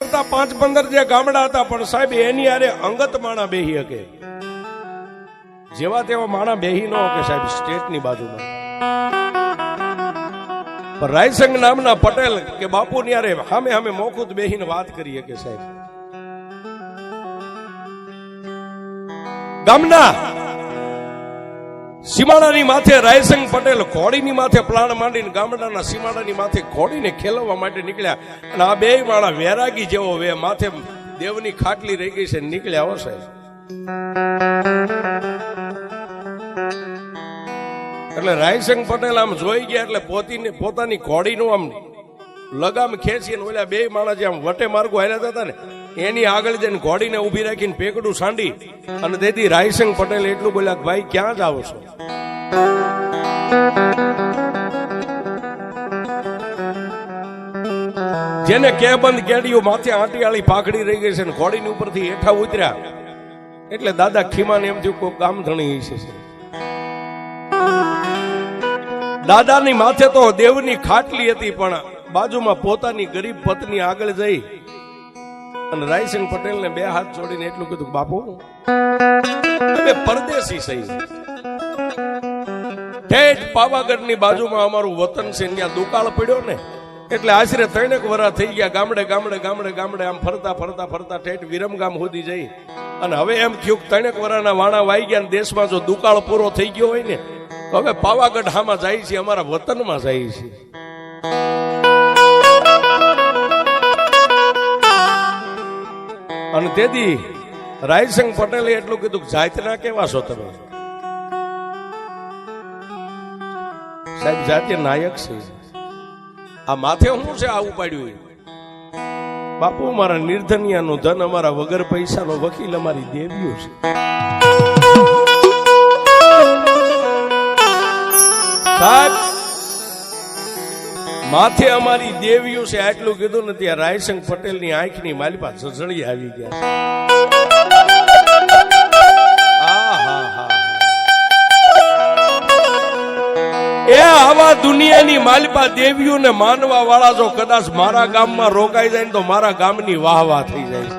પડતા 5-15 જે ગામડા હતા, પણ સાહેબ એની આરે અંગત માણા બેહી શકે, જેવા તેવા માણા બેહી ન શકે સાહેબ સ્ટેટની બાજુમાં. પણ રાયસંગ નામના પટેલ કે બાપુની આરે સામે સામે મોખુત બેહીને વાત કરી શકે સાહેબ. ગામના સીમાડાની માથે રાયસંગ પટેલ ઘોડીની માથે પ્લાન માંડીને ગામડાના સીમાડાની માથે ઘોડીને ખેલવવા માટે નીકળ્યા. અને આ બે માળા વેરાગી જેવો વે માથે દેવની ખાટલી રહી ગઈ છે, નીકળ્યા હો સાહેબ. એટલે રાયસંગ પટેલ આમ જોઈ ગયા એટલે પોતાની ઘોડીનું આમ લગામ ખેંચીને ઓલા બે માળા જે આમ વટે માર્ગો હાલ્યા હતા ને એની આગળ જઈને ઘોડીને ઉભી રાખીને પેકડું સાંડી અને તેથી રાયસંગ પટેલ એટલું બોલ્યા, ભાઈ ક્યાં જાઓ છો? જેને કે બંધ કેડીઓ માથે આંટીયાળી પાઘડી રહી ગઈ છે ને ઘોડીની ઉપરથી હેઠા ઉતર્યા એટલે દાદા ખીમાને એમ થયું કોઈ ગામ ધણી છે. દાદાની માથે તો દેવની ખાટલી હતી, પણ બાજુમાં પોતાની ગરીબ પત્ની આગળ જઈ અને રાયસંગ પટેલ ને બે હાથ જોડીને એટલું કીધું, બાપુ અમે પરદેશી સહી, ઠેઠ પાવાગઢની બાજુમાં અમારું વતન છે, ત્યાં દુકાળ પડ્યો ને એટલે આશરે 3 વર્ષ થઈ ગયા. ગામડે ગામડે ગામડે ગામડે આમ ફરતા ફરતા ફરતા ઠેઠ વિરમગામ સુધી જઈ અને હવે એમ થયું 3 વર્ષના વાણા વાઈ ગયા ને દેશમાં જો દુકાળ પૂરો થઈ ગયો હોય ને તો હવે પાવાગઢ હામાં જાય છે, અમારા વતનમાં જાય છે. અને તેથી રાયસંગ પટેલે એટલું કીધું, જાતના કેવા છો તમે? સાહેબ જાતે નાયક છે. આ માથે શું છે આવું પાડ્યું? બાપુ મારા નિર્ધનિયાનું ધન, અમારા વગર પૈસાનો વકીલ અમારી દેવીઓ છે. સાહેબ માથે અમારી દેવીઓ છે આટલું કીધું ને ત્યાં રાયસંગ પટેલ ની આંખની માલિપા ઝળઝળી આવી ગયા. એ આવા દુનિયાની માલિપા દેવીઓને માનવા વાળા જો કદાચ મારા ગામમાં રોકાઈ જાય ને તો મારા ગામની વાહ વાહ થઈ જાય.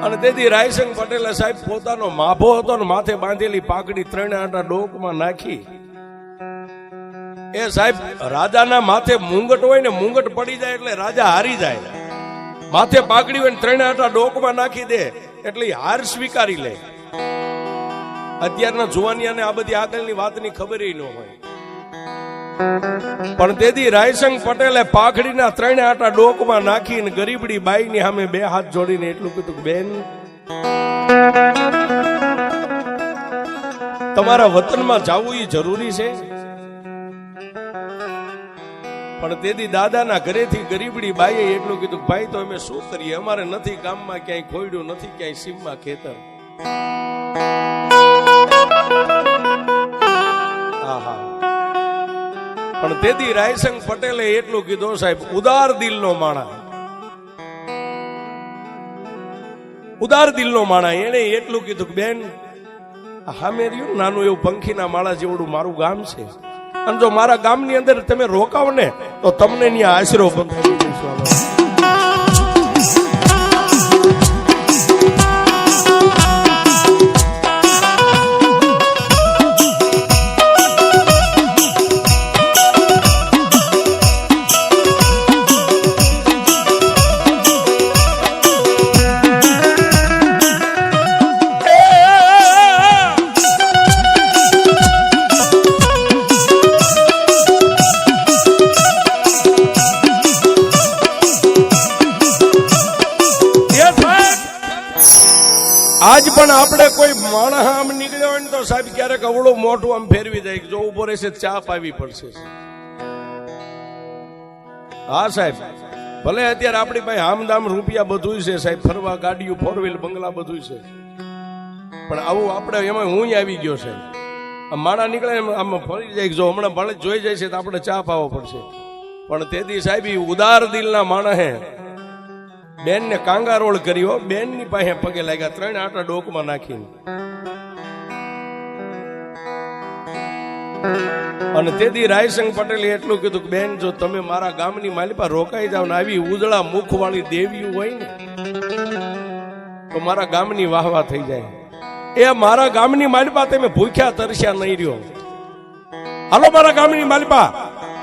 અને તેથી રાયસંગ પટેલે સાહેબ પોતાનો માભો હતો ને માથે બાંધેલી પાઘડી 3 આંટા ડોકમાં નાખી. એ સાહેબ રાજાના માથે મુંગટ હોય ને, મુંગટ પડી જાય એટલે રાજા હારી જાય. માથે પાઘડી હોય ને 3 આંટા ડોકમાં નાખી દે એટલે હાર સ્વીકારી લે. અત્યારના જુવાનિયાને આ બધી આગળની વાતની ખબર ન હોય, પણ તેથી રાયસંગ પટેલે પાઘડીના 3 આંટા ડોકમાં નાખીને ગરીબડી બાઈની સામે 2 હાથ જોડીને એટલું કીધું, બેન તમારા વતનમાં જવું એ જરૂરી છે. પણ તેથી દાદાના ઘરેથી ગરીબડી બાઈએ એટલું કીધું, ભાઈ તો અમે શું કરીએ, અમારે નથી ગામમાં ક્યાંય ખોયડું, નથી ક્યાંય સીમમાં ખેતર. આહા. પણ તેથી રાયસંગ પટેલે એટલું કીધું, સાહેબ ઉદાર દિલનો માણા, ઉદાર દિલનો માણા, એને એટલું કીધું, બેન હામે રહ્યું નાનું એવું પંખીના માળા જેવડું મારું ગામ છે, અને જો મારા ગામની અંદર તમે રોકાવો ને તો તમને ત્યાં આશરો બંધાવી દઈશું. આજ પણ આપણે કોઈ માણસ આમ નીકળ્યો હોય ને તો સાહેબ ક્યારેક અવળું મોઢું આમ ફેરવી જાય, જો ઉભો રહેશે ચા પાવી પડશે. હા સાહેબ, ભલે અત્યારે આપણી પાસે આમદામ રૂપિયા બધું છે સાહેબ, ફરવા ગાડીઓ 4 વ્હીલ બંગલા બધું છે, પણ આવું આપણે એમાં હું આવી ગયો છે. માણા નીકળે આમ ફરી જાય, જો હમણાં ભલે જોઈ જાય છે તો આપણે ચા પાવો પડશે. પણ તેથી સાહેબ ઉદાર દિલના માણસ હે બેન ને કાંગારોળ કર્યો, બેન ની પાસે પગે લાગ્યા, 3 આંટા ડોકમાં નાખીને. અને તેથી રાયસંગ પટેલે એટલું કીધું કે બેન જો તમે મારા ગામની માલિપા રોકાઈ જાવ ને આવી ઉજળા મુખ વાળી દેવી હોય ને તો મારા ગામની વાહવા થઈ જાય. એ મારા ગામની માલિપા તમે ભૂખ્યા તરસ્યા નહીં રહ્યો. હાલો મારા ગામની માલિપા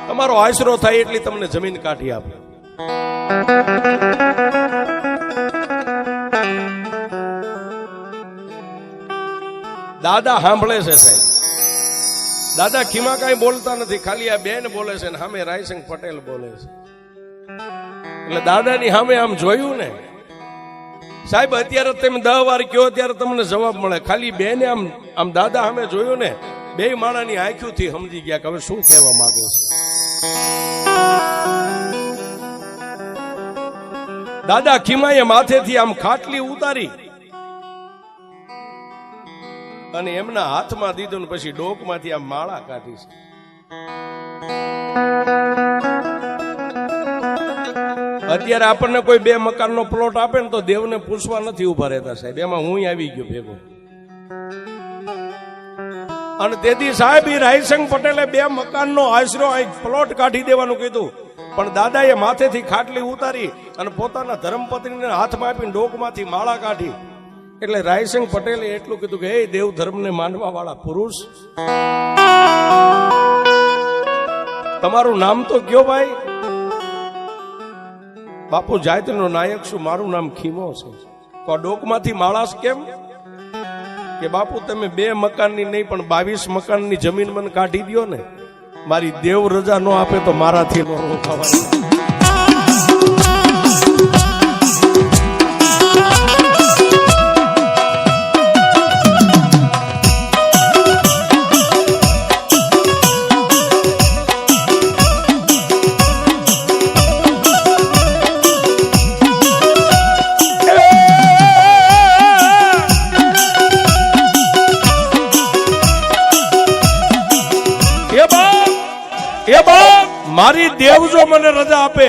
તમારો આશરો થાય એટલી તમને જમીન કાઢી આપે. દાદા સાંભળે છે સાહેબ. દાદા ખીમા કઈ બોલતા નથી, ખાલી આ બેન બોલે છે ને સામે રાયસંગ પટેલ બોલે છે. એટલે દાદાની સામે આમ જોયું ને સાહેબ, અત્યારે તમે 10 વાર કયો ત્યારે તમને જવાબ મળે. ખાલી બેને આમ દાદા સામે જોયું ને, બે માણાની આંખોથી સમજી ગયા કે હવે શું કહેવા માંગે છે. દાદા ખીમાએ માથેથી આમ ખાટલી ઉતારી અને એમના હાથમાં દીધું ને પછી ડોકમાંથી આ માળા કાઢી છે. અત્યારે આપણને કોઈ 2 મકાનનો પ્લોટ આપે ને તો દેવને પૂછવા નથી ઉભા રહેતા સાહેબ. એમાં હું આવી ગયો ભેગો. અને તેથી સાહેબ એ રાયસંગ પટેલે 2 મકાનનો આશરો પ્લોટ કાઢી દેવાનું કીધું, પણ દાદાએ માથેથી ખાટલી ઉતારી અને પોતાના ધર્મપત્નીને હાથમાં આપીને ડોકમાંથી માળા કાઢી. એટલે રાયસંગ પટેલે એટલું કીધું કે હે દેવ ધર્મને માનવા વાળા પુરુષ, તમારું નામ તો કયો ભાઈ? બાપુ જાયતનો નાયક છું, મારું નામ ખીમો છે. તો આ ડોકમાંથી માળાશ કેમ? કે બાપુ તમે 2 મકાનની નહીં પણ 22 મકાનની જમીન મને કાઢી દો ને, મારી દેવ રજા ન આપે તો મારાથી ન રોકાવાય. મારી દેવ જો મને રજા આપે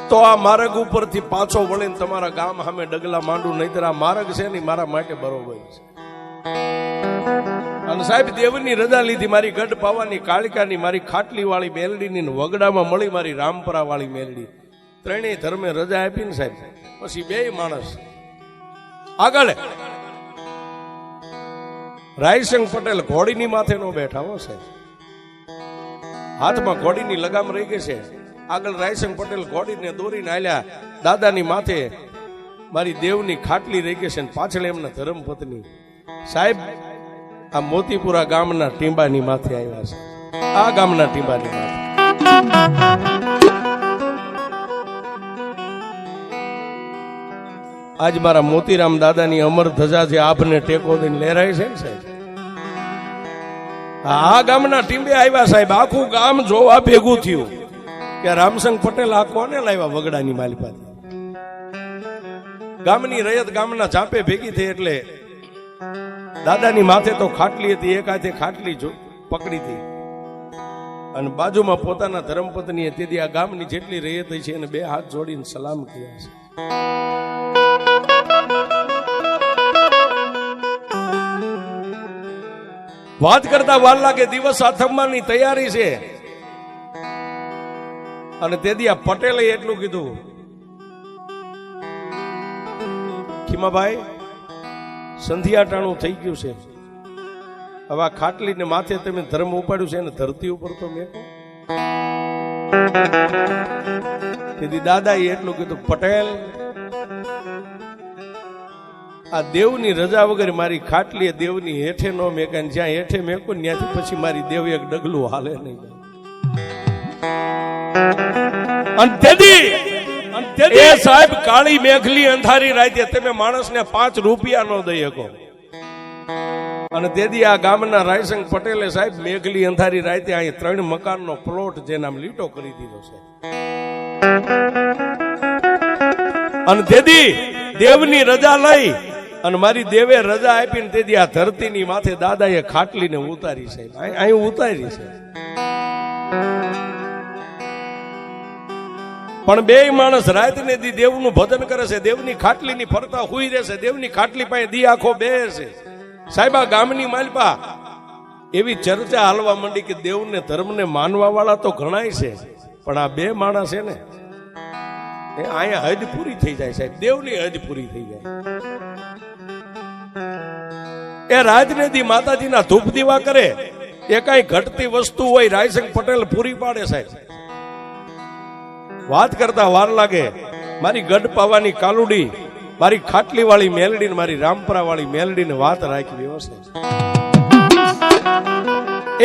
તો આ માર્ગ ઉપરથી પાછો વળીને તમારા ગામ સામે ડગલા માંડું, નહીતર આ માર્ગ છે ને મારા માટે બરોબર છે. અને સાહેબ દેવની રજા લીધી, મારી ગઢ પાવાની કાળિકાની, મારી ખાટલી વાળી મેલડીની વગડામાં મળી મારી રામપરા વાળી મેલડી. ત્રણેય ધર્મે રજા આપી ને સાહેબ પછી 2 માણસ આગળ. રાયસંગ પટેલ ઘોડીની માથે નો બેઠા હો સાહેબ, હાથમાં ઘોડીની લગામ રહી ગઈ છે. આગળ રાયસંગ પટેલ ઘોડીને દોરીને આલ્યા, દાદાની માથે મારી દેવની ખાટલી રહી ગઈ છે ને પાછળ એમના ધર્મપત્ની સાહેબ આ મોતીપુરા ગામના ટીંબાની માથે આવ્યા છે. આ ગામના ટીંબાની માથે આજ મારા મોતીરામ દાદાની અમર ધજા જે આપને ટેકો દઈને લહેરાય છે ને સાહેબ, આ ગામના ટીંબે આવ્યા સાહેબ. આખું ગામ જોવા ભેગું થયું કે રામસંગ પટેલ આ કોને લાવ્યા વગડાની માલિપાથી. ગામની રયત ગામના ચાપે ભેગી થઈ એટલે દાદાની માથે તો ખાટલી હતી, એક હાથે ખાટલી પકડી હતી અને બાજુમાં પોતાના ધર્મપત્નીએ તેથી આ ગામની જેટલી રયત છે એને 2 હાથ જોડીને સલામ કર્યા છે. વાત કરતા વાર લાગે, દિવસ આથમવાની તૈયારી છે. અને તેથી આ પટેલે એટલું કીધું, ખીમાભાઈ સંધ્યાટાણું થઈ ગયું છે, હવે આ ખાટલીને માથે તમે ધર્મ ઉપાડ્યું છે ને ધરતી ઉપર તો મેકો. તેથી દાદાએ એટલું કીધું, પટેલ આ દેવની રજા વગર મારી ખાટલી દેવની હેઠે નો મેકા, જ્યાં હેઠે મેકો ત્યાંથી પછી મારી દેવ એક ડગલું હાલે નહીં. એ સાહેબ કાળી મેઘલી અંધારી રાતે તમે માણસને 5 રૂપિયા નો દઈ શકો. અને તેથી આ ગામના રાયસંગ પટેલે સાહેબ મેઘલી અંધારી રાતે અહીં 3 મકાનનો પ્લોટ જેના લીટો કરી દીધો છે. અને તેથી દેવની રજા લઈ અને મારી દેવે રજા આપીને તેથી આ ધરતીની માથે દાદાએ ખાટલીને ઉતારી છે, અહીં ઉતારી છે. પણ 2 માણસ રાત ને દી દેવનું ભજન કરે છે, દેવની ખાટલીની ફરતા હુઈ રહેશે, દેવની ખાટલી પાસે દી આખો બેસે. સાહેબ આ ગામની માલપા એવી ચર્ચા હાલવા માંડી કે દેવને ધર્મને માનવા વાળા તો ઘણાય છે, પણ આ બે માણસ છે ને એ અહીંયા હદ પૂરી થઈ જાય સાહેબ, દેવની હદ પૂરી થઈ જાય. એ રાજનેદી માતાજીના ધૂપ દીવા કરે, એ કઈ ઘટતી વસ્તુ હોય રાયસંગ પટેલ પૂરી પાડે સાહેબ. વાત કરતા વાર લાગે. મારી ગઢ પાવાની કાલુડી, મારી ખાટલી વાળી મેલડી, મારી રામપરા વાળી મેલડી ને વાત રાખી વ્યવસ્થિત.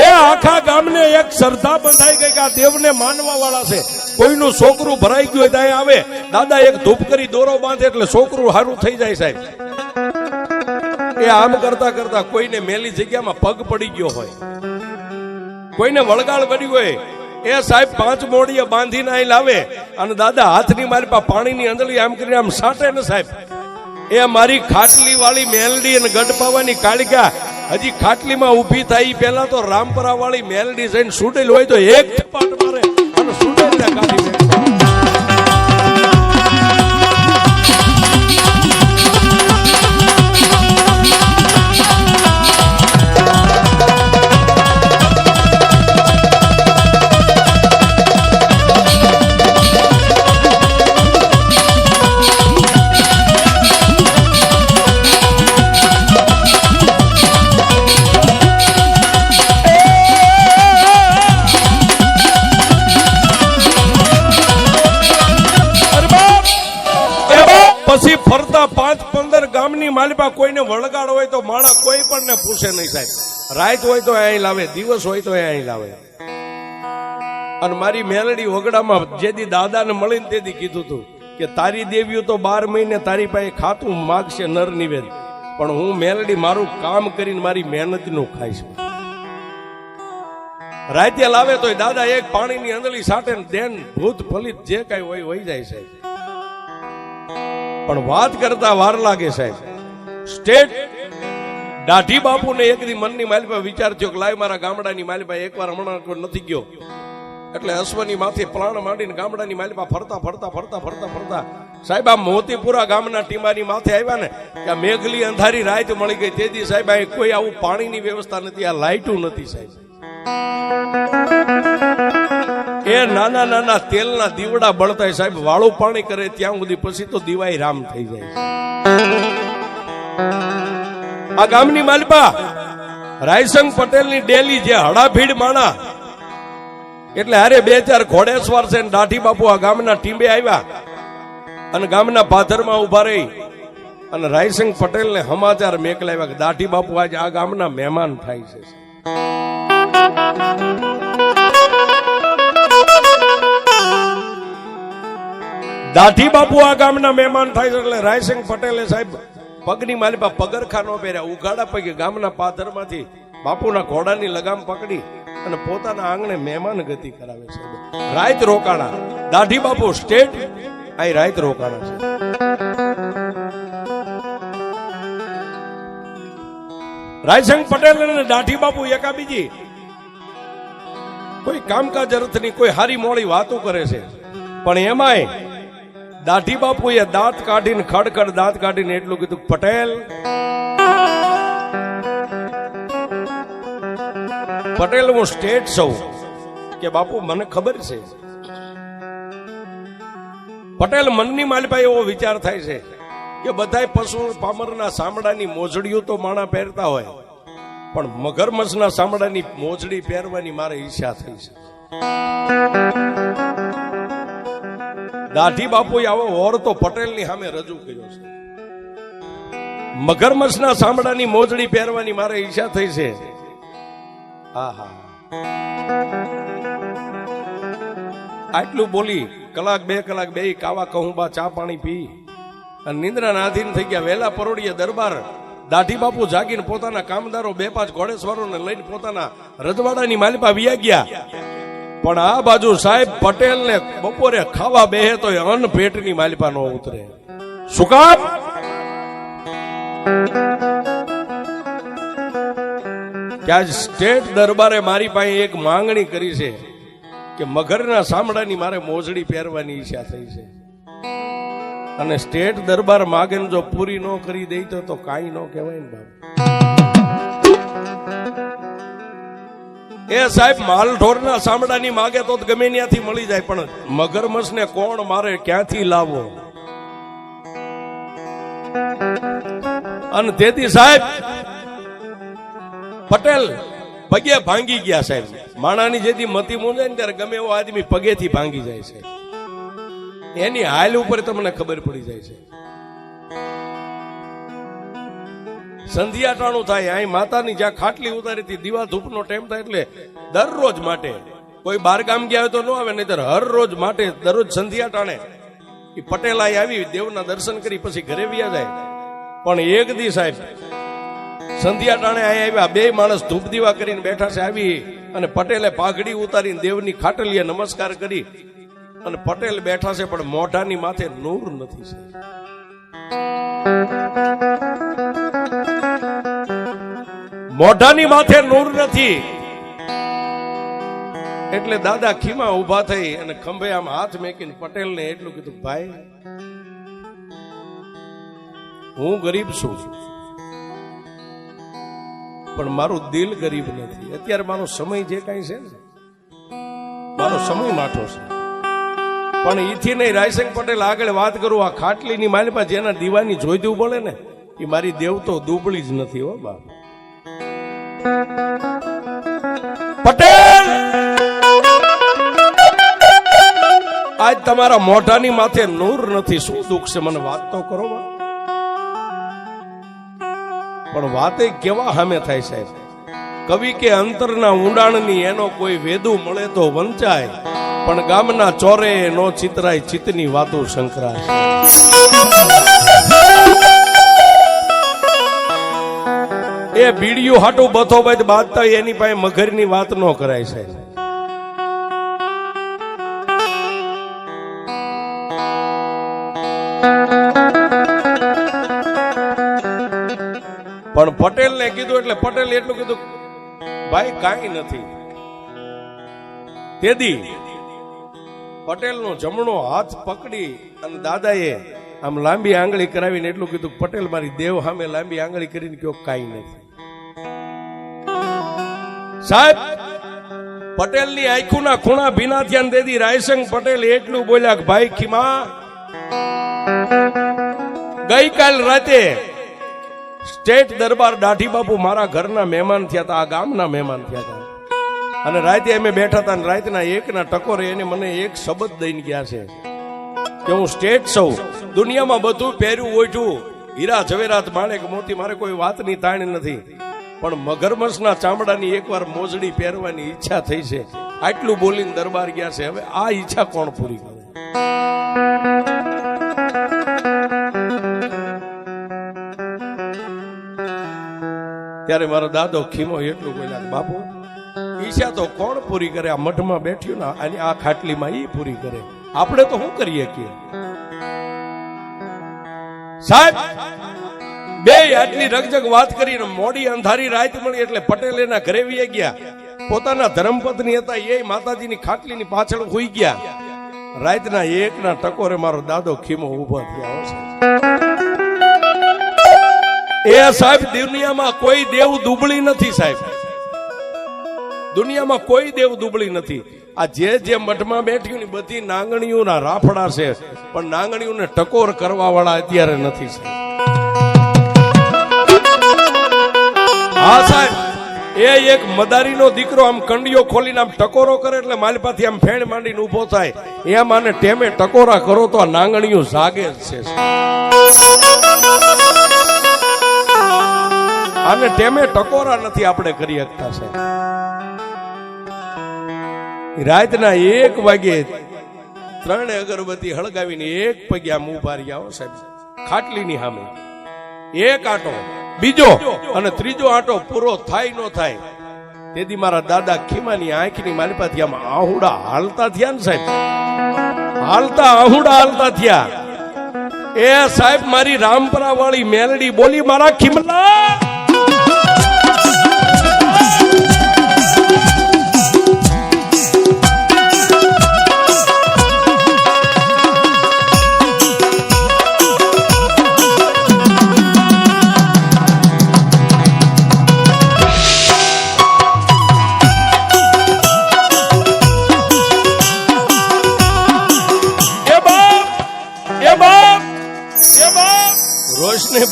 એ આખા ગામને એક શ્રદ્ધા બંધાઈ ગઈ કે આ દેવને માનવા વાળા છે. કોઈનું છોકરું ભરાઈ ગયું હોય ત્યાં આવે, દાદા એક ધૂપ કરી દોરો બાંધે એટલે છોકરું સારું થઈ જાય સાહેબ. એ આમ કરતા કરતા કોઈને મેલી જગ્યામાં પગ પડી ગયો હોય, કોઈને વળગાળ પડી હોય, એ સાહેબ 5 મોડીએ બાંધીને અહીં લાવે અને દાદા હાથની મારી પાસે પાણીની અંદરલી આમ કરીને આમ સાટે ને સાહેબ. એ મારી ખાટલી વાળી મેલડી અને ગઢ પાવાની કાળિકા હજી ખાટલીમાં ઊભી થાય પહેલા તો રામપરા વાળી મેલડી જઈને સુડેલ હોય તો એક થપાટ મારે અને સુડેલ ને કાઢી દે. પછી ફરતા 5-15 ગામની માલિપા કોઈને વળગાડ હોય તો માણા કોઈ પણ ને પૂછે નહીં સાહેબ. રાત હોય તો અહીં લાવે, દિવસ હોય તો અહીં લાવે. અને મારી મેલડી વગડામાં જેદી દાદાને મળીને તેથી કીધું હતું કે તારી દેવીઓ તો 12 મહિને તારી પાસે ખાતું માગશે નર નિવેદ, પણ હું મેલડી મારું કામ કરીને મારી મહેનતનું ખાઈશ. રાતે લાવે તો દાદા એક પાણીની અંદરલી સાટે દેન ભૂત ફલિત જે કઈ હોય વહી જાય સાહેબ. પણ વાત કરતા વાર લાગે સાહેબ. સ્ટેટ દાઢી બાપુને એક દી મનની માલિપા વિચાર થયો કે લાય મારા ગામડાની માલિપા એકવાર હમણાં નથી ગયો એટલે અશ્વની માથે પ્રાણ માંડીને ગામડાની માલિપા ફરતા ફરતા ફરતા ફરતા ફરતા સાહેબ આ મોતીપુરા ગામના ટીમાની માથે આવ્યા ને કે મેઘલી અંધારી રાત મળી ગઈ. તેથી સાહેબ આ કોઈ આવું પાણીની વ્યવસ્થા નથી, આ લાઇટું નથી સાહેબ. એ નાના નાના તેલના દીવડા બળતા સાહેબ, વાળું પાણી કરે ત્યાં સુધી પછી તો દિવાઈ રામ થઈ જાય. આ ગામની માલિપા રાયસંગ પટેલની ડેલી જે હડાભીડ માણા એટલે હારે 2-4 ઘોડેસવાર છે. દાઢી બાપુ આ ગામના ટીંબે આવ્યા અને ગામના પાથરમાં ઉભા રહી અને રાયસંગ પટેલને સમાચાર મેકલાવ્યા કે દાઢી બાપુ આજે આ ગામના મહેમાન થાય છે. દાઢી બાપુ આ ગામના મહેમાન થાય છે એટલે રાયસંગ પટેલે સાહેબ પગની માલિપા પગરખા નો પહેર્યા, ઉઘાડા પગે ગામના પાથરમાંથી બાપુના ઘોડાની લગામ પકડી અને પોતાના આંગણે મહેમાન ગતિ કરાવે છે. રાત રોકાણા દાઢી બાપુ સ્ટેટ આ રાત રોકાણા છે. રાયસંગ પટેલ અને દાઢી બાપુ એકાબીજી કોઈ કામકાજ અર્થની કોઈ હારી મોડી વાતો કરે છે, પણ એમાંય દાઢી બાપુએ દાંત કાઢીને ખડખડ દાંત કાઢીને એટલું કીધું, પટેલ પટેલ હું સ્ટેટ છું કે બાપુ મને ખબર છે. પટેલ મનની માલિપા એવો વિચાર થાય છે કે બધાય પશુ પામરના સામડાની મોજડીઓ તો માણા પહેરતા હોય, પણ મગરમચ્છના સામડાની મોજડી પહેરવાની મારે ઈચ્છા થઈ છે. દાઢી બાપુએ આવો ઓર તો પટેલની સામે રજૂ કર્યો છે. મગરમચ્છના સામડાની મોજડી પહેરવાની મારે ઈચ્છા થઈ છે. આટલું બોલી 1-2 કલાક બે કાવા કહુંબા ચા પાણી પી અને નિંદ્રાના આધીન થઈ ગયા. વહેલા પરોડીએ દરબાર દાઢી બાપુ જાગીને પોતાના કામદારો 2-5 ઘોડેસવારોને લઈને પોતાના રજવાડાની માલિપા વિયા ગયા. પણ આ બાજુ સાહેબ પટેલ ને બપોરે ખાવા બેહે તો અન્ન પેટની માલિપા નો ઉતરે. શું કામ? કે આજ સ્ટેટ દરબારે મારી પાસે એક માંગણી કરી છે કે મગરના સામડાની મારે મોજડી પહેરવાની ઈચ્છા થઈ છે, અને સ્ટેટ દરબાર માગે જો પૂરી ન કરી દે તો કાંઈ ન કહેવાય ને બાપ. એ સાહેબ માલઢોરના સામડાની માગે તો ગમે ત્યાંથી મળી જાય, પણ મગરમચ્છને કોણ મારે, ક્યાંથી લાવો? અને તેથી સાહેબ પટેલ પગે ભાંગી ગયા સાહેબ. માણાની જેથી મતી મૂંઝાય ને ત્યારે ગમે એવો આદમી પગેથી ભાંગી જાય છે. એની હાલ ઉપર તમને ખબર પડી જાય છે. સંધ્યાટાણું થાય, અહીં માતાની જ્યાં ખાટલી ઉતારી હતી, દીવા ધૂપનો ટાઈમ થાય એટલે દરરોજ માટે કોઈ બાર ગામ ગયા હોય તો ન આવે, નહીતર હર રોજ માટે દરરોજ સંધ્યાટાણે એ પટેલ અહીં આવી દેવના દર્શન કરી પછી ઘરે વ્યા જાય. પણ એક દી સાહેબ સંધ્યાટાણે અહીં આવ્યા, બે માણસ ધૂપ દીવા કરીને બેઠા છે. આવી અને પટેલે પાઘડી ઉતારીને દેવની ખાટલીએ નમસ્કાર કરી અને પટેલ બેઠા છે, પણ મોઢાની માથે નૂર નથી સાહેબ. મોઢાની માથે નૂર નથી. એટલે દાદા ખીમા ઉભા થઈ અને ખંભે આમ હાથ મેકીને પટેલને એટલું કીધું, ભાઈ હું ગરીબ છું, પણ મારું દિલ ગરીબ નથી. અત્યારે મારો સમય જે કઈ છે ને, મારો સમય માઠો છે. પણ ઈથી નહીં, રાયસંગ પટેલ આગળ વાત કરું, આ ખાટલીની માલિપા જેના દીવાની જોઈ દેવું પડે ને, એ મારી દેવ તો દુબળી જ નથી હો બાપ. પટેલ આજ તમારા મોઢાની માથે નૂર નથી, શું દુઃખ છે? મને વાત તો કરો. પણ વાતે કેવા સામે થાય સાહેબ. કવિ કે અંતરના ઊંડાણની એનો કોઈ વેદુ મળે તો વંચાય, પણ ગામના ચોરે નો ચિતરાય, ચિતની વાતો શંકરાય. એ બીડીયું હાટું બથો બાદ બાંધતા એની પાસે મગરની વાત ન કરાય સાહેબ. પણ પટેલ ને કીધું એટલે પટેલ એટલું કીધું, ભાઈ કાંઈ નથી. તેદી પટેલ નો જમણો હાથ પકડી અને દાદાએ આમ લાંબી આંગળી કરાવીને એટલું કીધું, પટેલ મારી દેવ સામે લાંબી આંગળી કરીને કયો કાંઈ નથી. સાહેબ પટેલની આંખોના ખૂણા ભીના ધ્યાન દેદી રાયસંગ પટેલ એટલું બોલ્યા કે ભાઈ ખીમા, ગઈકાલ રાતે સ્ટેટ દરબાર દાઢી બાપુ મારા ઘરના મહેમાન થયા હતા, આ ગામના મહેમાન થયા હતા. અને રાતે અમે બેઠા હતા અને રાતના એકના ટકોરે એને મને એક શબ્દ દઈને ગયા છે કે હું સ્ટેટ સૌ, દુનિયામાં બધું પહેર્યું ઓઢ્યું, હીરા ઝવેરાત માણેક મોતી, મારે કોઈ વાતની તાણ નથી, પણ મગરમચ્છના ચામડાની એકવાર મોજડી પહેરવાની ઈચ્છા થઈ છે. આટલું બોલીને દરબાર ગયા છે. હવે આ ઈચ્છા કોણ પૂરી કરે? ત્યારે મારો દાદો ખીમો એટલું બોલ્યા, બાપુ ઈચ્છા તો કોણ પૂરી કરે? આ મઠમાં બેઠ્યું ને અને આ ખાટલીમાં ઈ પૂરી કરે, આપણે તો શું કરીએ કે સાહેબ. બે આટલી રગજગ વાત કરીને મોડી અંધારી રાત મળી એટલે પટેલ એના ઘરે વી ગયા. પોતાના ધર્મપત્ની હતા એ માતાજીની ખાટલીની પાછળ હોઈ ગયા. રાતના એકના ટકોરે મારો દાદો ખીમો ઉભો થયા. એ સાહેબ દુનિયામાં કોઈ દેવ દુબળી નથી સાહેબ, દુનિયામાં કોઈ દેવ દુબળી નથી. આ જે મઠમાં બેઠ્યું ને બધી નાંગણીઓના રાફડા છે, પણ નાંગણીઓને ટકોર કરવા વાળા અત્યારે નથી સાહેબ. હા સાહેબ, એ એક મદારીનો દીકરો આમ કંડિયો ખોલીને આમ ટકોરો કરે એટલે માલપાથી આમ ફેણ માંડીને ઉભો થાય. એમ આને ટેમે ટકોરા કરો તો આ નાંગણીઓ જાગે જ છે. આને ટેમે ટકોરા નથી આપણે કરી શકતા સાહેબ. રાતના 1 વાગે 3 અગરબત્તી હળગાવીને એક પગ્યા ઉભા રહ્યા સાહેબ ખાટલીની સામે. એક આટો, બીજો અને ત્રીજો આટો પૂરો થાય ન થાય તેથી મારા દાદા ખીમાની આંખની માલિપાથી આમ આહુડા હાલતા થયા ને સાહેબ, હાલતા આહુડા હાલતા થયા. એ સાહેબ મારી રામપરા વાળી મેલડી બોલી, મારા ખીમલા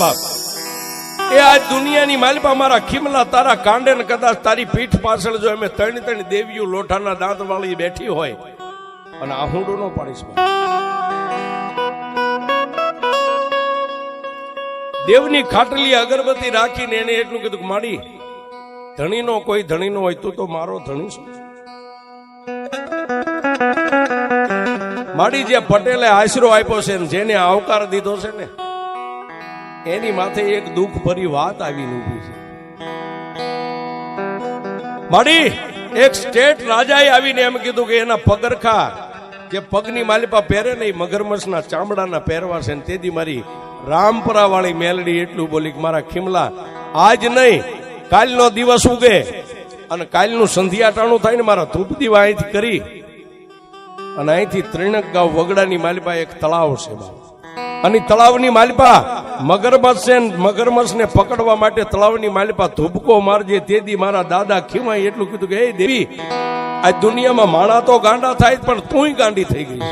બાપ એ આ દુનિયાની માલિપા મારા ખીમલા તારા કાંડે ને કદાચ તારી પીઠ પાછળ જો અમે ત્રણ દેવીઓ લોઠાના દાંત વાળી બેઠી હોય અને આહુડું ન પાડીશ દેવની ખાટલી અગરબત્તી રાખીને એને એટલું કીધું કે માડી ધણીનો કોઈ ધણીનો હોય તું તો મારો ધણી છું. માડી જે પટેલે આશરો આપ્યો છે ને જેને આવકાર દીધો છે ને એની માથે એક દુઃખ ભરી વાત આવીને ઊભી છે. માડી એક સ્ટેટ રાજાએ આવીને એમ કીધું કે એના પગરખા જે પગની માલિપા પહેરે ને મગરમચ્છના ચામડાના પહેરવા છે ને તેથી મારી રામપરા વાળી મેલડી એટલું બોલી કે મારા ખીમલા આજ નહીં કાલનો દિવસ ઉગે અને કાલનું સંધ્યાટાણું થાય ને મારા ધૂપ દીવા અહીંથી કરી અને અહીંથી ત્રિણક ગાંવ વગડાની માલિપા એક તળાવ છે અને તળાવની માલિપા મગરમચ્છ છે મગરમચ્છને પકડવા માટે તળાવની માલિપા ધૂપકો મારજે તેથી મારા દાદા ખીમાય એટલું કીધું કે એ દેવી આ દુનિયામાં માણા તો ગાંડા થાય પણ તુંય ગાંડી થઈ ગઈ છે.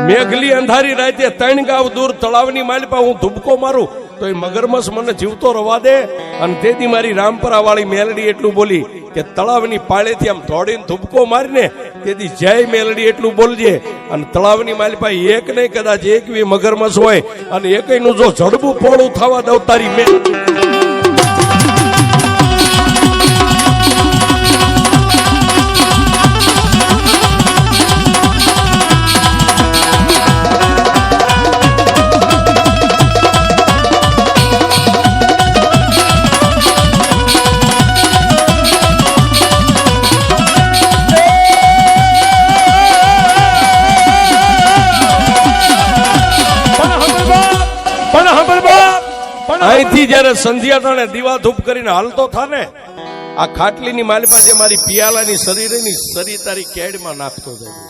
મેઘલી અંધારી રાતે 3 ગાંવ દૂર તળાવની માલિપા હું ધૂપકો મારું તો એ મગરમચ્છ મને જીવતો રવા દે. અને તેથી મારી રામપરા વાળી મેલડી એટલું બોલી કે તળાવની પાળેથી આમ દોડીને ધૂપકો મારીને તેથી જય મેલડી એટલું બોલજે. અને તળાવની માલિપા એક નહીં કદાચ એકવી મગરમચ્છ હોય અને એકનું જો જડબું પોળું થવા દઉં તારી મેલડી અહીંથી જયારે સંધ્યાટાણે દીવા ધૂપ કરીને હાલતો થાને આ ખાટલીની માલિપા જે મારી પિયાલાની શરીરની શરીર તારી કેડમાં નાખતો જાય.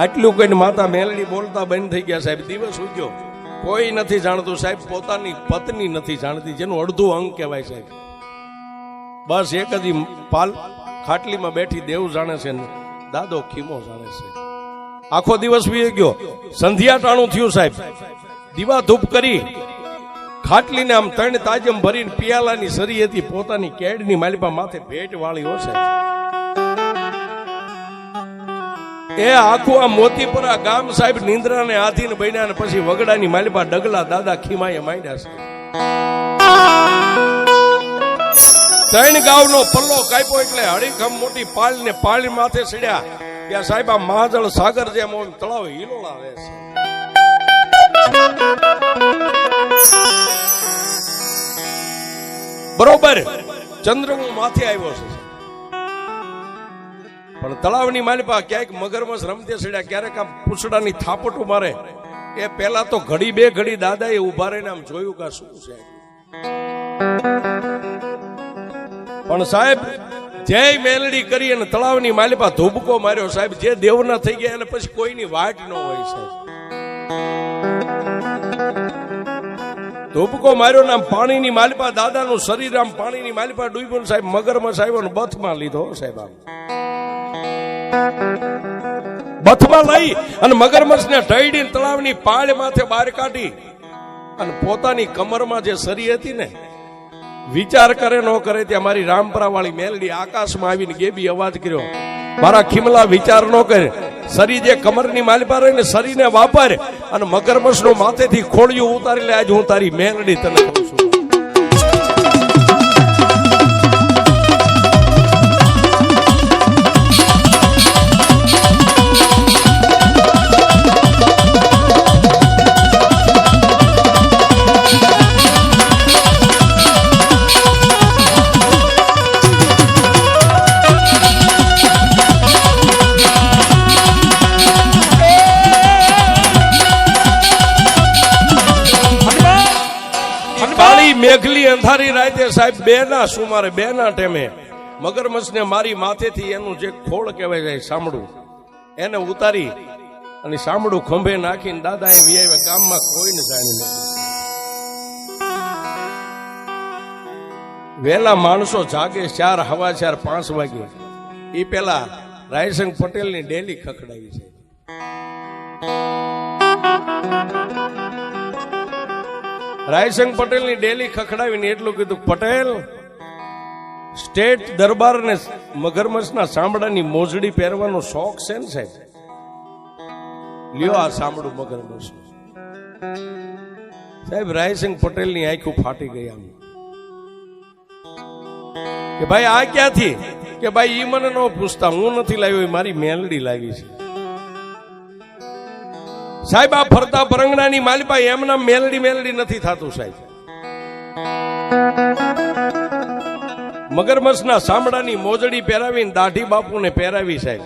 આટલું કહીને માતા મેલડી બોલતા બંધ થઈ ગયા. સાહેબ દિવસ ઉગ્યો કોઈ નથી જાણતું સાહેબ, પોતાની પત્ની નથી જાણતી જેનું અડધું અંગ કહેવાય સાહેબ. બસ એક જ પાલ ખાટલીમાં બેઠી દેવ જાણે છે ને દાદો ખીમો જાણે છે. આખો દિવસ વી ગયો, સંધ્યાટાણું થયું સાહેબ. દીવા ધૂપ કરી ખાટલીને આમ 3 તાજમ ભરીને પિયાલાની સરી હતી પોતાની કેડની માલિપા માથે ભેટ વાળી હશે. એ આખું આ મોતીપુરા ગામ સાહેબ નિંદ્રાને આધીન બન્યા ને પછી વગડાની માલિપા ડગલા દાદા ખીમાએ માંડ્યા છે. 3 ગાંવનો પલ્લો કાપ્યો એટલે હળીખમ મોટી પાળ ને પાળ માથે ચડ્યા ત્યાં સાહેબ આ મહાજળ સાગર જેમ તળાવ હિલોળા રહે છે. બરોબર ચંદ્રમો માથે આવ્યો છે પણ તળાવની માલિપા ક્યાંક મગરમચ્છ રમતે ચડ્યા ક્યારેક આમ પૂછડાની થાપટું મારે. એ પેલા તો ઘડી બે ઘડી દાદાએ ઉભા રહીને આમ જોયું કે શું છે. પણ સાહેબ જય મેલડી કરી અને તળાવની માલિપા ધૂબકો માર્યો સાહેબ. જે દેવના થઈ ગયા અને પછી કોઈની વાટ ન હોય સાહેબ. ધૂબકો માર્યો ને આમ પાણીની માલિપા દાદાનું શરીર આમ પાણીની માલિપા ડૂબ્યું સાહેબ. મગરમચ્છ આવ્યો ને બથમાં લીધો સાહેબ. આમ બથમાં લઈ અને મગરમચ્છ ને ઢળીને તળાવની પાળ માથે બહાર કાઢી અને પોતાની કમરમાં જે સરી હતી ને વિચાર કરે ન કરે ત્યાં મારી રામપરા વાળી મેલડી આકાશમાં આવીને ગેબી અવાજ કર્યો, મારા ખીમલા વિચાર ન કરે, સરી જે કમરની માલિપા રહી ને સરીને વાપર અને મગરમચ્છ નું માથેથી ખોળિયું ઉતારી લે. આજ હું તારી મેલડી તને કહું છું. મેઘલી અંધારી રાતે સાહેબ 2 ના સુમારે 2 ના ટેમે મગરમચ્છ ને મારી માથેથી એનું જે ખોળ કહેવાય જાય સાંભળું એને ઉતારી અને સાંભળું ખંભે નાખીને દાદા એ વિયાવ્યા. ગામમાં કોઈને જાણી નથી. વહેલા માણસો જાગે 4, 4:15, 5 વાગે. એ પેલા રાયસંગ પટેલ ની ડેલી ખખડાવી છે. રાયસંગ પટેલની ડેલી ખખડાવીને એટલું કીધું, પટેલ સ્ટેટ દરબાર ને મગરમચ્છના ચામડાની મોજડી પહેરવાનો શોખ છે ને સાહેબ, લ્યો આ ચામડું મગરમચ્છ. સાહેબ રાયસંગ પટેલની આંખો ફાટી ગઈ આમ કે ભાઈ આ ક્યાંથી? કે ભાઈ ઈ મને ન પૂછતા, હું નથી લાવ્યો, મારી મેલડી લાવી છે. સાહેબ આ ફરતા પરંગણાની માલિપા એમના મેલડી મેલડી નથી થતું સાહેબ. મગરમચ્છના ચામડાની મોજડી પહેરાવીને દાઢી બાપુને પહેરાવી સાહેબ.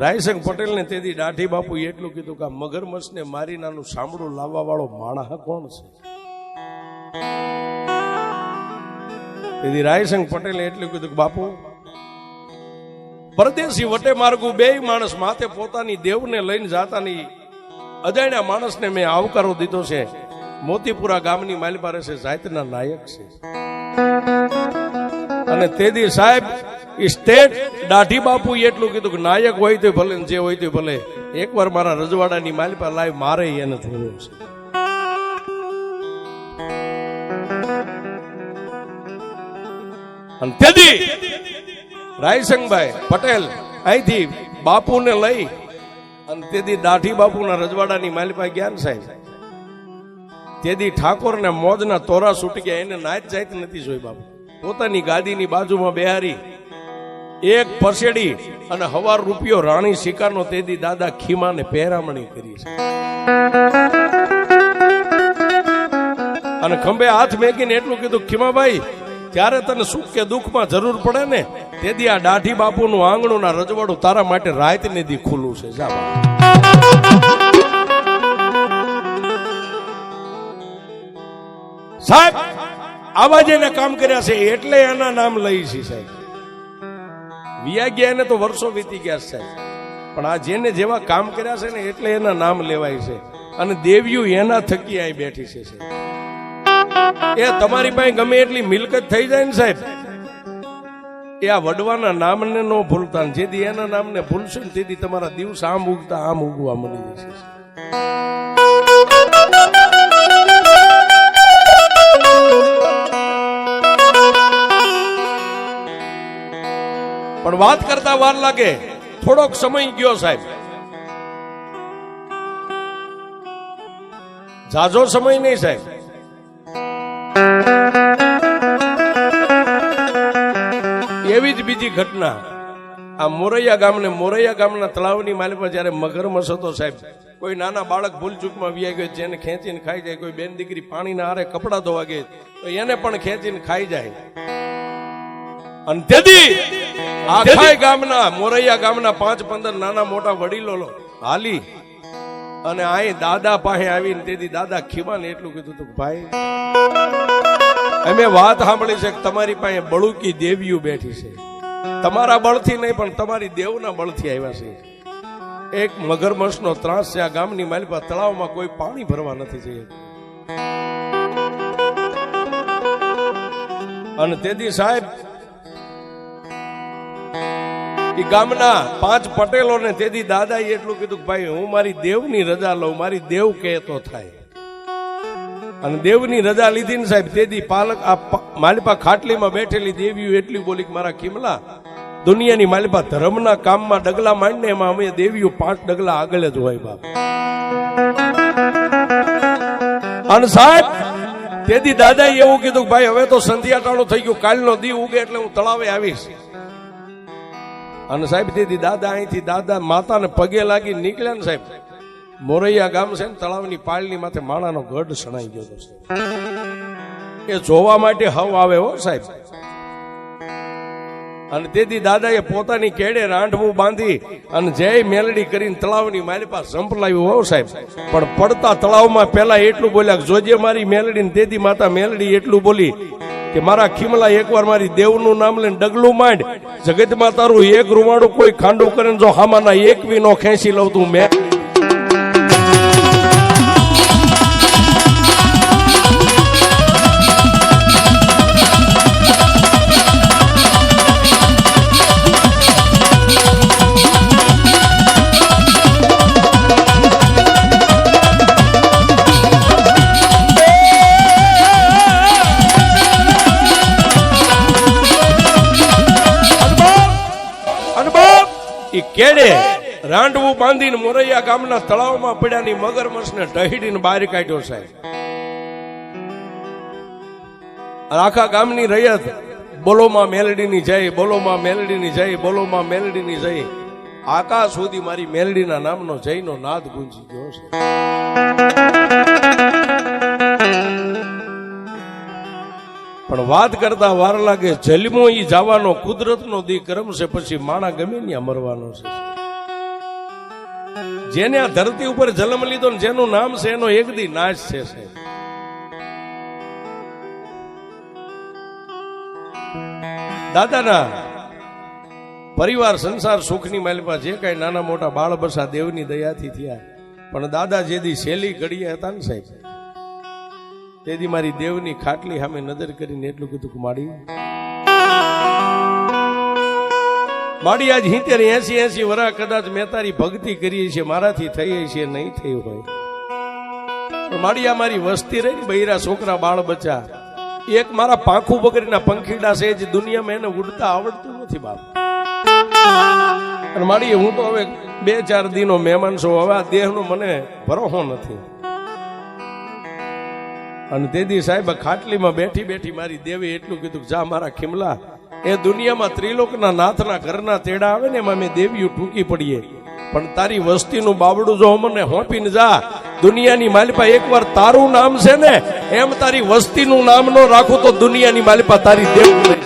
રાયસંગ પટેલને તેથી દાઢી બાપુ એટલું કીધું કે મગરમચ્છને મારી નાનું ચામડું લાવવા વાળો માણસ કોણ છે? તેથી રાયસંગ પટેલે એટલું કીધું કે બાપુ પરદેશી વટે માર્ગું બે માણસ માથે પોતાની દેવને લઈને જાતાની અજાણ્યા માણસને મેં આવકારો દીધો છે. મોતીપુરા ગામની માલિપા રહેશે જાતના નાયક છે. અને તેથી સાહેબ સ્ટેટ દાઢી બાપુ એટલું કીધું કે નાયક હોય તો ભલે, જે હોય તો ભલે, એકવાર મારા રજવાડાની માલિપા લાવી મારે એને જોવું છે. અને તેથી રાયસંગભાઈ પટેલ અહીંથી બાપુને લઈ અને તેથી દાઢી બાપુના રજવાડાની માલિપા ગયા સાહેબ. તેથી ઠાકોર ને મોજના તોરા છૂટી ગયા, એને નાચ જાત નથી જોઈ બાપુ. પોતાની ગાદીની બાજુમાં બેહારી એક પરસેડી અને હવાર રૂપિયો રાણી શિકારનો તેથી દાદા ખીમાને પહેરામણી કરી છે. અને ખંભે હાથ મેકીને એટલું કીધું, ખીમાભાઈ ત્યારે તને સુખ કે દુઃખમાં જરૂર પડે ને તેથી આ દાઢી બાપુનું આંગણું ના રજવાડું તારા માટે રાત ને દી ખુલ્લું છે. જા સાહેબ આવા જેને કામ કર્યા છે એટલે એના નામ લઈ છે સાહેબ. વિયા ગયા એને તો વર્ષો વીતી ગયા સાહેબ, પણ આ જેને જેવા કામ કર્યા છે ને એટલે એના નામ લેવાય છે. અને દેવીઓ એના થકી અહીં બેઠી છે સાહેબ. એ તમારી પાસે ગમે એટલી મિલકત થઈ જાય ને સાહેબ, એ આ વડવાના નામને ન ભૂલતા. જેથી એના નામને ભૂલશે ને તેથી તમારા દિવસ આમ ઉગતા આમ ઉગવા મળી જશે. પણ વાત કરતા વાર લાગે, થોડોક સમય ગયો સાહેબ, ઝાઝો સમય નહીં સાહેબ. એવી જ બીજી ઘટના આ મોરૈયા ગામના તળાવની માલિપા જયારે મગરમચ્છ હતો સાહેબ, કોઈ નાના બાળક ભૂલ ચૂકમાં વ્યાઈ ગયો જેને ખેંચીને ખાઈ જાય, કોઈ બેન દીકરી પાણીના હારે કપડા ધોવા ગઈ તો એને પણ ખેંચીને ખાઈ જાય. અને તેથી આખા ગામના મોરૈયા ગામના 5-15 નાના મોટા વડીલો હાલી અને અહીં દાદા પાસે આવીને તેથી દાદા ખીમાને એટલું કીધું હતું, ભાઈ અમે વાત સાંભળી છે કે તમારી પાસે બળુકી દેવીઓ બેઠી છે. તમારા બળથી નહીં પણ તમારી દેવના બળથી આવ્યા છે. એક મગરમચ્છનો ત્રાસ છે આ ગામની માલિપા. તળાવમાં કોઈ પાણી ભરવા નથી જઈ. અને તેથી સાહેબ એ ગામના 5 પટેલોને તેથી દાદાએ એટલું કીધું કે ભાઈ હું મારી દેવની રજા લઉં, મારી દેવ કહેતો થાય. અને દેવની રજા લીધી ને સાહેબ, તેથી પાલક આ માલિપા ખાટલીમાં બેઠેલી દેવીઓ એટલી બોલી કે મારા ખીમલા, દુનિયાની માલિપા ધર્મના કામમાં ડગલા માંડીને એમાં અમે દેવીઓ 5 ડગલા આગળ જ હોય બાપ. અને સાહેબ તેથી દાદાએ એવું કીધું કે ભાઈ હવે તો સંધ્યાટાણું થઈ ગયું, કાલનો દી ઉગે એટલે હું તળાવે આવીશ. અને સાહેબ તેથી દાદા અહીંથી દાદા માતાને પગે લાગી નીકળ્યા ને સાહેબ, મોરૈયા ગામ છે ને તળાવની પાળની માથે માણાનો ગઢ સણાઈ ગયો છે. એ જોવા માટે હવ આવે હો સાહેબ. અને તેથી દાદાએ પોતાની કેડે રાંઢવું બાંધી અને જય મેલડી કરીને તળાવની મારી પાસે સંભળાવ્યું હો સાહેબ. પણ પડતા તળાવમાં પેલા એટલું બોલ્યા કે જોજે મારી મેલડી. તેથી માતા મેલડી એટલું બોલી કે મારા ખીમલા એકવાર મારી દેવનું નામ લઈને ડગલું માંડ, જગતમાં તારું એક રૂવાડું કોઈ ખાંડું કરે જો હામાના એક વી નો ખેંચી લઉં તું મેં. બાંધીને મોરૈયા ગામના તળાવમાં પડ્યાની મગરમચ્છને ઢહીડીને બહાર કાઢ્યો સાહેબ. આખા ગામની રૈયત બોલોમાં મેલડીની જય, બોલોમાં મેલડીની જય, બોલોમાં મેલડીની જય. આકાશ સુધી મારી મેલડીના નામનો જયનો નાદ ગુંજી ગયો છે. પણ વાત કરતા વાર લાગે, જન્મો ઈ જવાનો કુદરતનો દી કર્મ છે, પછી માણા ગમે ત્યાં મરવાનો છે. જેને આ ધરતી ઉપર જન્મ લીધો ને જેનું નામ છે એનો એક દી નાશ છે સાહેબ. દાદાના પરિવાર સંસાર સુખની માલિપા જે કઈ નાના મોટા બાળ બસા દેવની દયાથી થયા. પણ દાદા જેદી છેલ્લી ઘડીએ હતા ને સાહેબ, તેથી મારી દેવની ખાટલી સામે નજર કરીને એટલું કીધું કે માડી આજ 70-80 વર્ષ કદાચ મેં તારી ભક્તિ કરી છે, મારાથી થઈ છે નહીં થઈ હોય, પણ માડી આ મારી વસ્તી રહી ને બૈરા છોકરા બાળ બચ્ચા, એક મારા પાંખું બકરીના પંખીડા છે જે દુનિયામાં એને ઉડતા આવડતું નથી બાપ. અને માડી હું તો હવે 2-4 દિનો મહેમાન છું, હવે આ દેહનો મને ભરોસો નથી. અને તેદી સાહેબ ખાટલીમાં બેઠી બેઠી મારી દેવી એટલું કીધું, જા મારા ખીમલા, એ દુનિયામાં ત્રિલોકના નાથના ઘરના તેડા આવે ને એમાં મેં દેવીઓ ટૂંકી પડીએ, પણ તારી વસ્તીનું બાવડું જો મને હોપીને જા, દુનિયાની માલિપા એકવાર તારું નામ છે ને એમ તારી વસ્તીનું નામ નો રાખું તો દુનિયાની માલિપા તારી દેવું નહીં.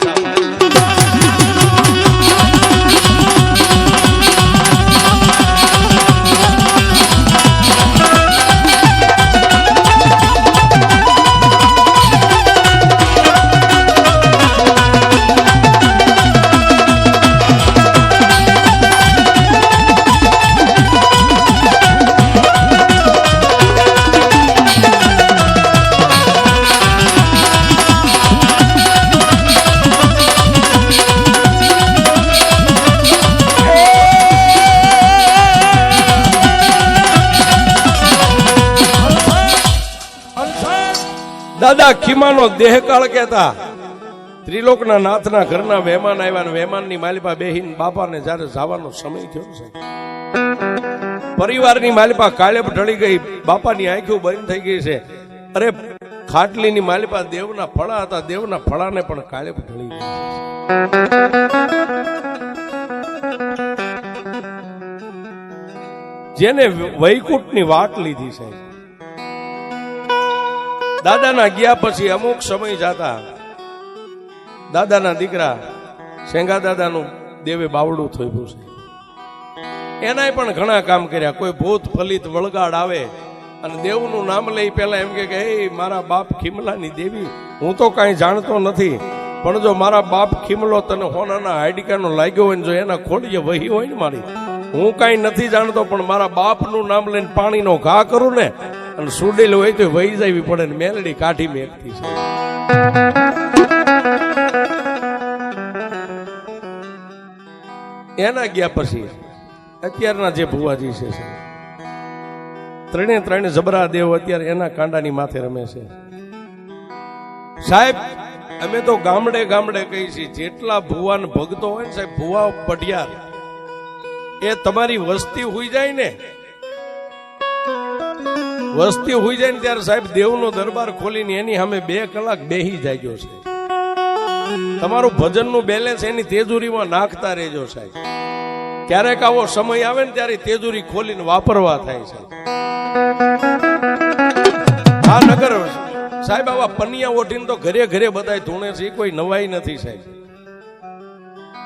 દાદા ખીમાનો દેહકાળ કહેતા, ત્રિલોકના નાથના ઘરના મહેમાન આવ્યા ને મહેમાનની માલિપા બેહીને બાપાને જયારે જવાનો સમય થયો છે, પરિવારની માલિપા કાળેપ ઢળી ગઈ, બાપાની આંખો બંધ થઈ ગઈ છે. અરે ખાટલીની માલિપા દેવના ફળા હતા, દેવના ફળાને પણ કાળેપ ઢળી ગઈ. જેને વૈકુંઠની વાટ લીધી છે, દાદાના ગયા પછી અમુક સમય જતા દાદાના દીકરા શેંગા દાદાનું દેવે બાવડું થોપ્યું છે. એનાય પણ ઘણા કામ કર્યા. કોઈ ભૂત ફલિત વળગાડ આવે અને દેવનું નામ લઈ પેલા એમ કે હે મારા બાપ ખીમલાની દેવી, હું તો કઈ જાણતો નથી, પણ જો મારા બાપ ખીમલો તને હોનાના હાડકાનો લાગ્યો હોય ને જો એના ખોડીએ વહી હોય ને મારી, હું કઈ નથી જાણતો, પણ મારા બાપનું નામ લઈને પાણીનો ઘા કરું ને અને સુડેલું હોય તો વહી જવી પડે ને મેલડી કાઢી મેકતી છે. એના ગયા પછી અત્યારના જે ભુવાજી છે ત્રણે જબરા દેવ અત્યારે એના કાંડાની માથે રમે છે. સાહેબ અમે તો ગામડે ગામડે કહી છીએ, જેટલા ભુવાન ભક્તો હોય ને સાહેબ, ભુવા પઢિયાર એ તમારી વસ્તી હોઈ જાય ને, વસ્તી હોઈ જાય ને ત્યારે સાહેબ દેવનો દરબાર ખોલીને એની સામે 2 કલાક બેહી જાગ્યો છે. તમારું ભજનનું બેલેન્સ એની તેજુરીમાં નાખતા રહેજો સાહેબ. ક્યારેક આવો સમય આવે ને ત્યારે તેજુરી ખોલીને વાપરવા થાય છે. આ નગર સાહેબ આવા પનિયા ઓઢીને તો ઘરે ઘરે બધા ધૂણે છે, કોઈ નવાઈ નથી સાહેબ.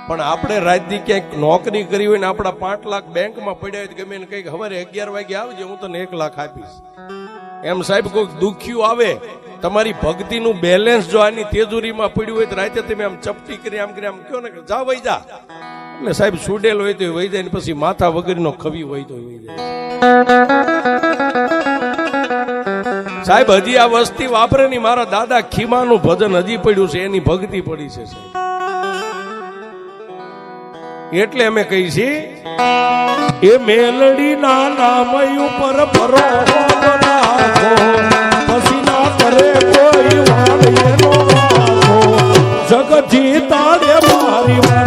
પણ આપણે રાજથી ક્યાંક નોકરી કરી હોય ને આપણા 5 લાખ બેંકમાં પડ્યા હોય ગમે ને કઈક સવારે 11 વાગે આવજે, હું તને 1 લાખ આપીશ એમ સાહેબ. કોઈક દુખ્યું આવે, તમારી ભક્તિનું બેલેન્સ જો આની તેજુરીમાં પડ્યું હોય તો રાતે તમે આમ ચપટી કરી આમ કયો ને જા વહી જા, એટલે સાહેબ સુડેલ હોય તો વહી જાય ને પછી માથા વગરનો ખવી હોય તો વહી જાય સાહેબ. હજી આ વસ્તી વાપરે ની મારા દાદા ખીમાનું ભજન હજી પડ્યું છે, એની ભક્તિ પડી છે સાહેબ. એટલે અમે કહી છીએ એ મેલડી ના નામ ઉપર ભરો પછી ના કરે કોઈ વાળીનો જગત જીતાડે મારી વાત.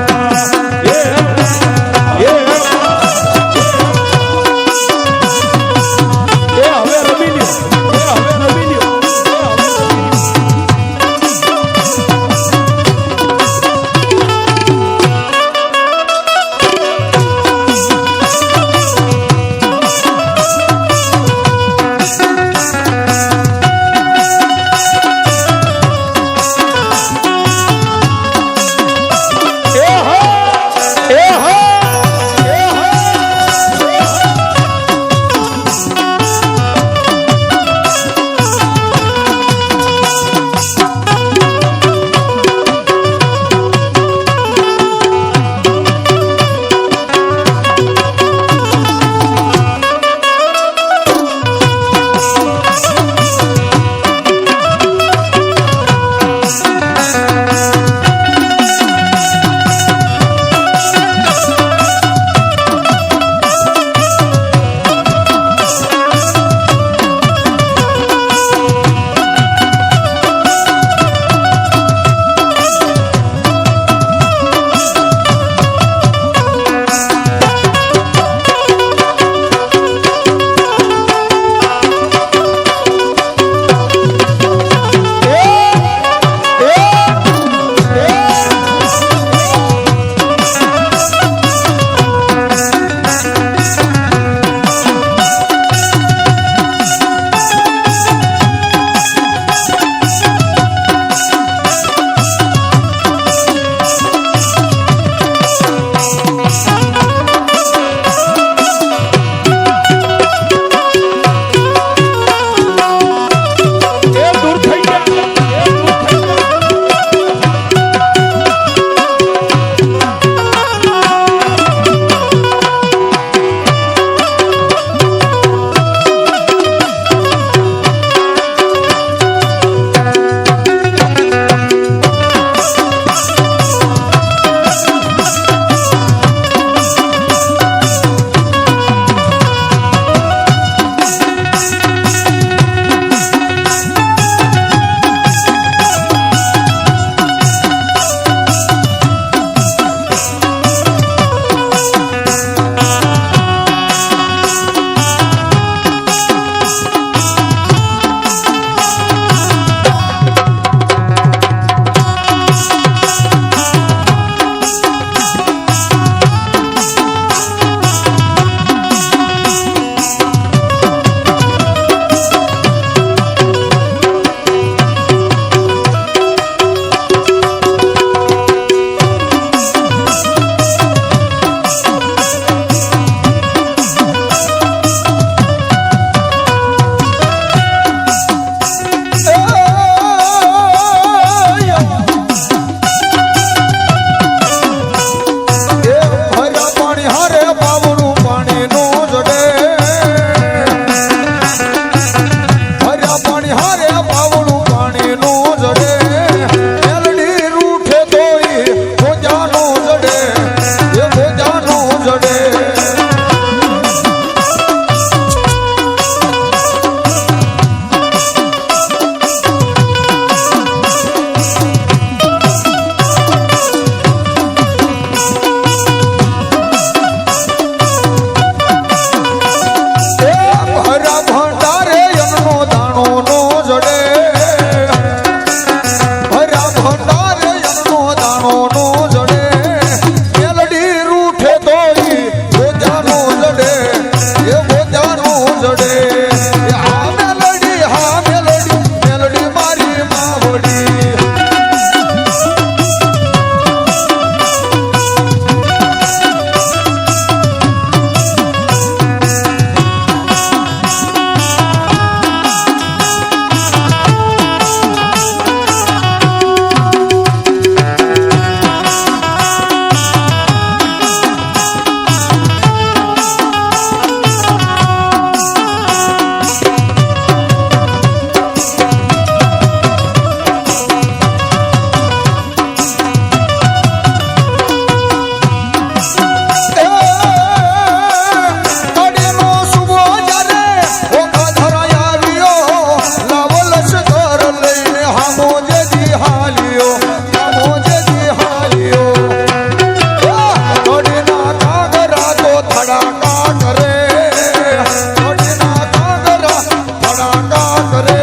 કરે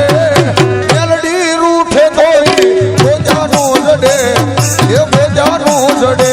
મેલડી રૂઠે તોય ભોજાનું જડે એ ભોજાનું જડે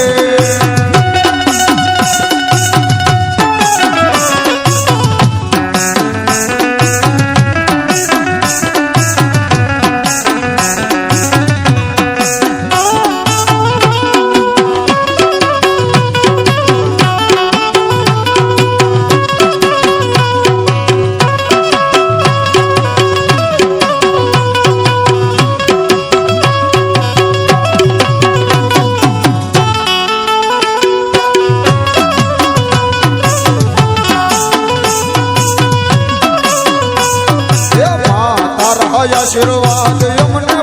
આશીર્વાદ અમને